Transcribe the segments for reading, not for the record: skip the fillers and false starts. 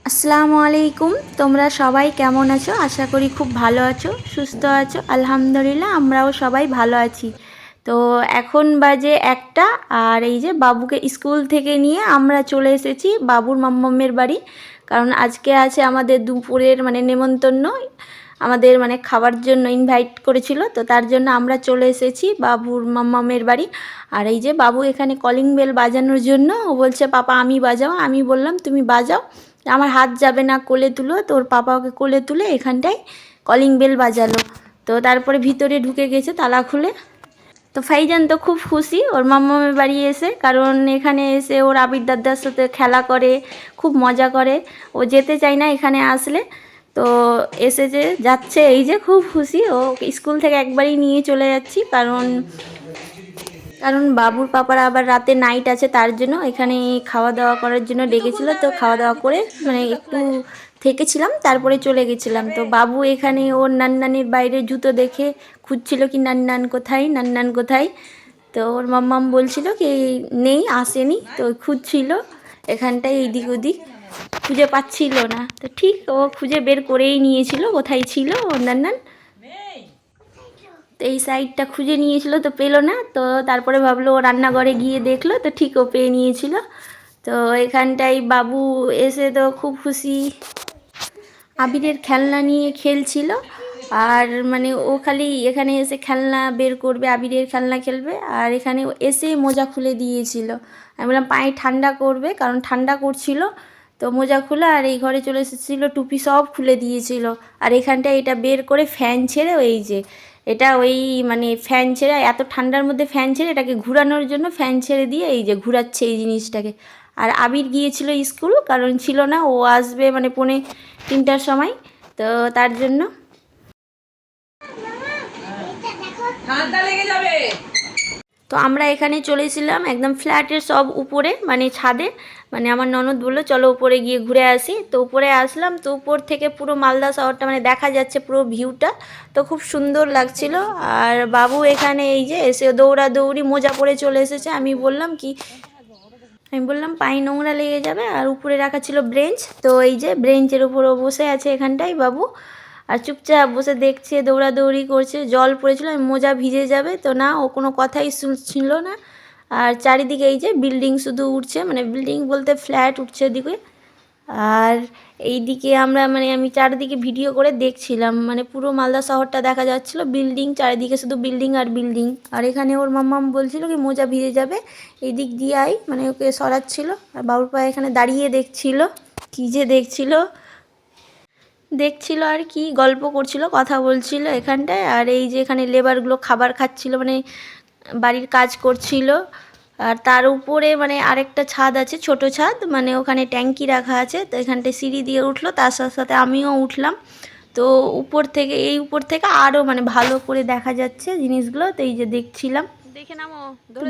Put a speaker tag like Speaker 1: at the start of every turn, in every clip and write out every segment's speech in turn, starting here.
Speaker 1: আসসালামু আলাইকুম। তোমরা সবাই কেমন আছো? আশা করি খুব ভালো আছো, সুস্থ আছো। আলহামদুলিল্লাহ আমরাও সবাই ভালো আছি। তো এখন বাজে 1টা, আর এই যে বাবুকে স্কুল থেকে নিয়ে আমরা চলে এসেছি বাবুর মাম্মামের বাড়ি। কারণ আজকে আছে আমাদের দুপুরের নেমন্তন্ন, আমাদের খাবার জন্য ইনভাইট করেছিল, তো তার জন্য আমরা চলে এসেছি বাবুর মাম্মামের বাড়ি। আর এই যে বাবু এখানে কলিং বেল বাজানোর জন্য ও বলছে পাপা আমি বাজাও। আমি বললাম তুমি বাজাও, আমার হাত যাবে না, কোলে তুলো। তোর পাপা ওকে কোলে তুলে এখানটায় কলিং বেল বাজালো। তো তারপরে ভিতরে ঢুকে গেছে তালা খুলে। তো ফাইজান তো খুব খুশি ওর মাম্মামের বাড়ি এসে, কারণ এখানে এসে ওর আবির দাদার সাথে খেলা করে, খুব মজা করে। ও যেতে চায় না এখানে আসলে, তো এসেছে যাচ্ছে, এই যে খুব খুশি। ও স্কুল থেকে একবারই নিয়ে চলে যাচ্ছি, কারণ কারণ বাবুর পাপার আবার রাতে নাইট আছে, তার জন্য এখানে খাওয়া দাওয়া করার জন্য ডেকেছিল। তো খাওয়া দাওয়া করে একটু থেকেছিলাম, তারপরে চলে গেছিলাম। তো বাবু এখানে ওর নান্নানির বাইরে জুতো দেখে খুঁজছিল কি নান্নান কোথায়, নান্নান কোথায়। তো ওর মাম্মাম বলছিল কি নেই, আসেনি। তো খুঁজছিল এখানটায় এইদিক ওদিক, খুঁজে পাচ্ছিল না। তো ঠিক ও খুঁজে বের করেই নিয়েছিল কোথায় ছিল ওর নান্নান। তো এই সাইডটা খুঁজে নিয়েছিল, তো পেলো না। তো তারপরে ভাবলো ও রান্নাঘরে গিয়ে দেখলো, তো ঠিক ও পেয়ে নিয়েছিল। তো এখানটায় বাবু এসে তো খুব খুশি, আবিরের খেলনা নিয়ে খেলছিল। আর ও খালি এখানে এসে খেলনা বের করবে, আবিরের খেলনা খেলবে। আর এখানে এসে মোজা খুলে দিয়েছিল। আমি বললাম পায়ে ঠান্ডা করবে, কারণ ঠান্ডা করছিল। তো মোজা খুলে আর এই ঘরে চলে এসেছিলো, টুপি সব খুলে দিয়েছিল। আর এখানটায় এটা বের করে ফ্যান ছেড়ে, ওই যে এটা ওই ফ্যান ছেড়ে, এত ঠান্ডার মধ্যে ফ্যান ছেড়ে এটাকে ঘুরানোর জন্য ফ্যান ছেড়ে দিয়ে এই যে ঘুরাচ্ছে এই জিনিসটাকে। আর আবির গিয়েছিল স্কুল, কারণ ছিল না, ও আসবে 3টার সময়। তো তার জন্য তো আমরা এখানে চলেছিলাম একদম ফ্ল্যাটের সব উপরে, ছাদে। আমার ননদ বললো চলো উপরে গিয়ে ঘুরে আসি। তো উপরে আসলাম, তো উপর থেকে পুরো মালদা শহরটা দেখা যাচ্ছে, পুরো ভিউটা। তো খুব সুন্দর লাগছিল। আর বাবু এখানে এই যে এসে দৌড়াদৌড়ি মোজা পরে চলে এসেছে। আমি বললাম পায়ে নোংরা লেগে যাবে। আর উপরে রাখা ছিল ব্রেঞ্চ, তো এই যে ব্রেঞ্চের উপরও বসে আছে এখানটাই বাবু। আর চুপচাপ বসে দেখছে, দৌড়াদৌড়ি করছে। জল পড়েছিল, মোজা ভিজে যাবে, তো না, ও কোনো কথাই শুনছিল না। আর চারিদিকে এই যে বিল্ডিং শুধু উঠছে, বিল্ডিং বলতে ফ্ল্যাট উঠছে এদিকে। আর এইদিকে আমরা আমি চারিদিকে ভিডিও করে দেখছিলাম, পুরো মালদা শহরটা দেখা যাচ্ছিলো, বিল্ডিং চারিদিকে শুধু বিল্ডিং আর বিল্ডিং। আর এখানে ওর মাম্মাম বলছিল কি মোজা ভিজে যাবে, এই দিক দিয়ে আই, ওকে সরাচ্ছিল। আর বাবুর পায়ে এখানে দাঁড়িয়ে দেখছিল, কী যে দেখছিল আর কি গল্প করছিল, কথা বলছিল এখানটায়। আর এই যে এখানে লেবারগুলো খাবার খাচ্ছিল, বাড়ির কাজ করছিল। আর তার উপরে আরেকটা ছাদ আছে, ছোট ছাদ, ওখানে ট্যাঙ্কি রাখা আছে। তো এখানটায় সিঁড়ি দিয়ে উঠলো, তার সাথে সাথে আমিও উঠলাম। তো উপর থেকে আরও ভালো করে দেখা যাচ্ছে জিনিসগুলো। তো এই যে দেখছিলাম, দেখে নামো,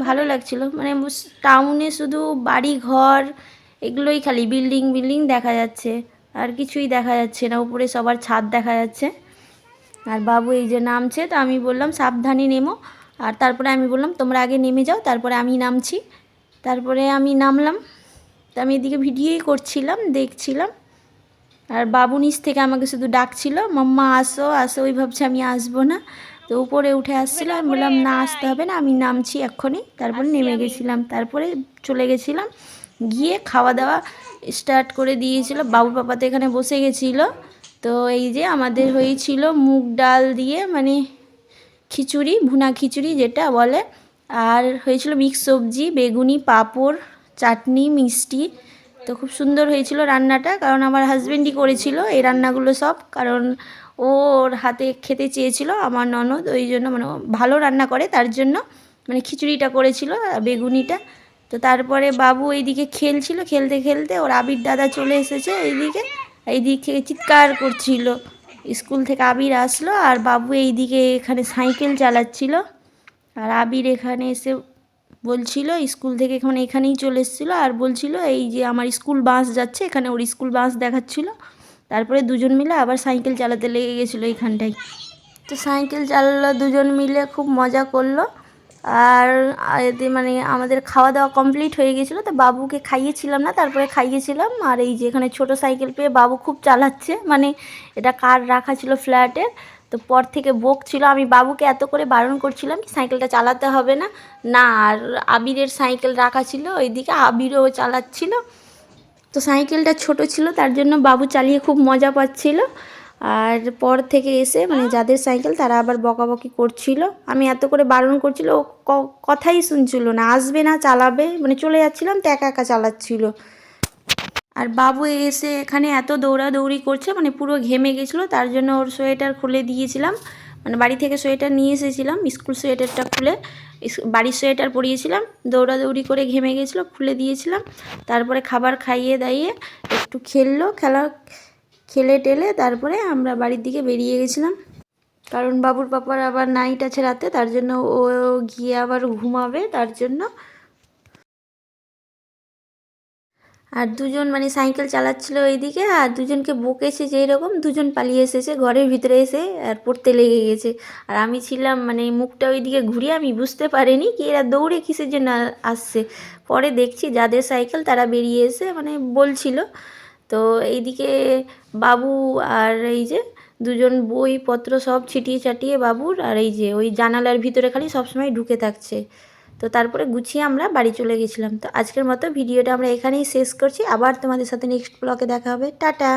Speaker 1: ভালো লাগছিল। টাউনে শুধু বাড়ি ঘর, এগুলোই খালি বিল্ডিং বিল্ডিং দেখা যাচ্ছে, আর কিছুই দেখা যাচ্ছে না। উপরে সবার ছাদ দেখা যাচ্ছে। আর বাবু এই যে নামছে, তো আমি বললাম সাবধানে নেমো। আর তারপরে আমি বললাম তোমরা আগে নেমে যাও, তারপরে আমি নামছি। তারপরে আমি নামলাম। তো আমি এদিকে ভিডিওই করছিলাম, দেখছিলাম। আর বাবু নিচ থেকে আমাকে শুধু ডাকছিল, মাম্মা আসো আসো, ওই ভাবছে আমি আসবো না। তো উপরে উঠে আসছিলো, আমি বললাম না আসতে হবে না, আমি নামছি এক্ষুনি। তারপরে নেমে গেছিলাম, তারপরে চলে গেছিলাম। গিয়ে খাওয়া দাওয়া স্টার্ট করে দিয়েছিল। বাবুর পাপা তো এখানে বসে গেছিলো। তো এই যে আমাদের হয়েছিল মুগ ডাল দিয়ে খিচুড়ি, ভুনা খিচুড়ি যেটা বলে। আর হয়েছিল মিক্স সবজি, বেগুনি, পাঁপড়, চাটনি, মিষ্টি। তো খুব সুন্দর হয়েছিল রান্নাটা, কারণ আমার হাজব্যান্ডই করেছিল এই রান্নাগুলো সব। কারণ ওর হাতে খেতে চেয়েছিল আমার ননদ, ওই জন্য ও ভালো রান্না করে, তার জন্য খিচুড়িটা করেছিল, বেগুনিটা। তো তারপরে বাবু এইদিকে খেলছিল, খেলতে খেলতে ওর আবির দাদা চলে এসেছে এইদিকে চিৎকার করছিল। স্কুল থেকে আবির আসলো, আর বাবু এইদিকে এখানে সাইকেল চালাচ্ছিল। আর আবির এখানে এসে বলছিল স্কুল থেকে এখানেই চলে এসেছিলো, আর বলছিল এই যে আমার স্কুল বাস যাচ্ছে, এখানে ওর স্কুল বাস দেখাচ্ছিল। তারপরে দুজন মিলে আবার সাইকেল চালাতে লেগে গেছিলো এইখানটায়। তো সাইকেল চালালো দুজন মিলে, খুব মজা করলো। আর এতে মানে আমাদের খাওয়া দাওয়া কমপ্লিট হয়ে গেছিলো, তো বাবুকে খাইয়েছিলাম না, তারপরে খাইয়েছিলাম। আর এই যে এখানে ছোটো সাইকেল পেয়ে বাবু খুব চালাচ্ছে, মানে এটা কার রাখা ছিল ফ্ল্যাটের, তো পর থেকে বকছিল। আমি বাবুকে এত করে বারণ করছিলাম কি সাইকেলটা চালাতে হবে না না। আর আবিরের সাইকেল রাখা ছিল ওইদিকে, আবিরও চালাচ্ছিল। তো সাইকেলটা ছোট ছিল তার জন্য বাবু চালিয়ে খুব মজা পাচ্ছিল। আর পর থেকে এসে মানে যাদের সাইকেল তারা আবার বকাবকি করছিল, আমি এত করে বারণ করছিল, ও কথাই শুনছিল না, আসবে না, চালাবে, মানে চলে যাচ্ছিলাম তো একা একা চালাচ্ছিল। আর বাবু এসে এখানে এত দৌড়াদৌড়ি করছে, মানে পুরো ঘেমে গেছিলো, তার জন্য ওর সোয়েটার খুলে দিয়েছিলাম। মানে বাড়ি থেকে সোয়েটার নিয়ে এসেছিলাম, স্কুল সোয়েটারটা খুলে বাড়ির সোয়েটার পরিয়েছিলাম, দৌড়াদৌড়ি করে ঘেমে গেছিলো, খুলে দিয়েছিলাম। তারপরে খাবার খাইয়ে দাইয়ে একটু খেলে টেলে তারপরে আমরা বাড়ির দিকে বেরিয়ে গেছিলাম, কারণ বাবুর পাপার আবার নাইট আছে রাতে, তার জন্য ও গিয়ে আবার ঘুমাবে, তার জন্য। আর দুজন মানে সাইকেল চালাচ্ছিল এইদিকে, আর দুজনকে বকেছে যে এরকম, দুজন পালিয়ে এসেছে ঘরের ভিতরে এসে আর পড়তে লেগে গেছে। আর আমি ছিলাম মানে মুখটা ওইদিকে ঘুরিয়ে, আমি বুঝতে পারিনি কি এরা দৌড়ে কিসের জন্য আসছে। পরে দেখছি যাদের সাইকেল তারা বেরিয়ে এসে মানে বলছিল। তো এইদিকে বাবু আর এই যে দুজন বইপত্র সব ছিটিয়ে ছাটিয়ে বাবুর, আর এই যে ওই জানালার ভিতরে খালি সবসময় ঢুকে থাকছে। তো তারপরে গুছিয়ে আমরা বাড়ি চলে গেছিলাম। তো আজকের মতো ভিডিওটা আমরা এখানেই শেষ করছি, আবার তোমাদের সাথে নেক্সট ব্লগে দেখা হবে, টাটা।